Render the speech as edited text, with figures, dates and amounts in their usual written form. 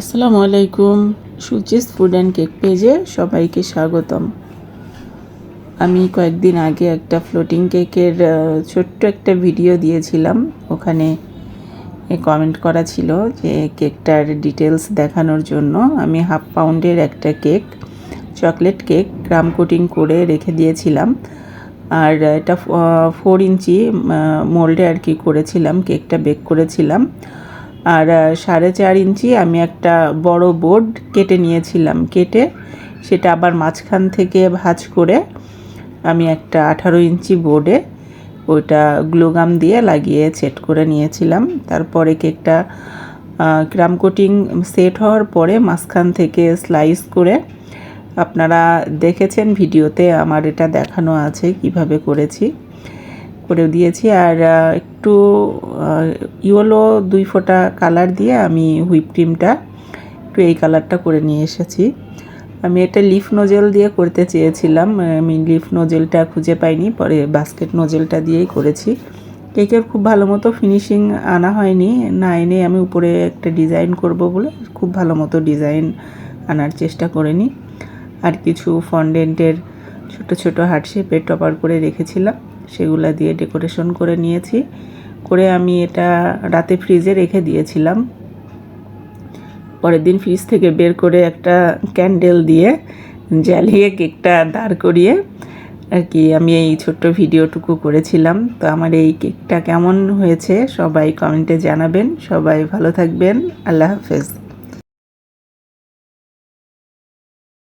আসসালামু আলাইকুম। Suchi's food and cake পেজে সবাইকে স্বাগতম। আমি কয়েকদিন আগে একটা ফ্লোটিং কেকের ছোট্ট একটা ভিডিও দিয়েছিলাম। ওখানে কমেন্ট করা ছিল যে কেকটার ডিটেলস দেখানোর জন্য। আমি হাফ পাউন্ডের একটা কেক, চকলেট কেক ক্রাম কোটিং করে রেখে দিয়েছিলাম। আর এটা 4 ইঞ্চি মোল্ডে আর কি করেছিলাম, কেকটা বেক করেছিলাম। আর 4.5 ইঞ্চি আমি একটা বড় বোর্ড কেটে নিয়েছিলাম। কেটে সেটা আবার মাঝখান থেকে ভাঁজ করে আমি একটা 18 ইঞ্চি বোর্ডে ওইটা গ্লুগাম দিয়ে লাগিয়ে সেট করে নিয়েছিলাম। তারপরে কেকটা ক্রাম কোটিং সেট হওয়ার পরে মাঝখান থেকে স্লাইস করে, আপনারা দেখেছেন ভিডিওতে, আমার এটা দেখানো আছে কিভাবে করেছি, করে দিয়েছি। আর একটু ইয়েলো 2 ফোঁটা কালার দিয়ে আমি হুইপ ক্রিমটা একটু এই কালারটা করে নিয়ে এসেছি। আমি এটা লিফ নোজেল দিয়ে করতে চেয়েছিলাম, আমি লিফ নোজেলটা খুঁজে পাইনি, পরে বাস্কেট নোজেলটা দিয়েই করেছি। কেকের খুব ভালো মতো ফিনিশিং আনা হয়নি, না এনে আমি উপরে একটা ডিজাইন করব বলে খুব ভালো মতো ডিজাইন আনার চেষ্টা করিনি। আর কিছু ফন্ডেন্টের ছোট ছোট হার্ট শেপের টপার করে রেখেছিলাম, সেগুলা দিয়ে ডেকোরেশন করে নিয়েছি। করে আমি এটা রাতে ফ্রিজে রেখে দিয়েছিলাম। পরের দিন ফ্রিজ থেকে বের করে একটা ক্যান্ডেল দিয়ে জ্বালিয়ে কেকটা দাঁড় করিয়ে আর কি আমি এই ছোট্ট ভিডিওটুকু করেছিলাম। তো আমার এই কেকটা কেমন হয়েছে সবাই কমেন্টে জানাবেন। সবাই ভালো থাকবেন। আল্লাহ হাফেজ।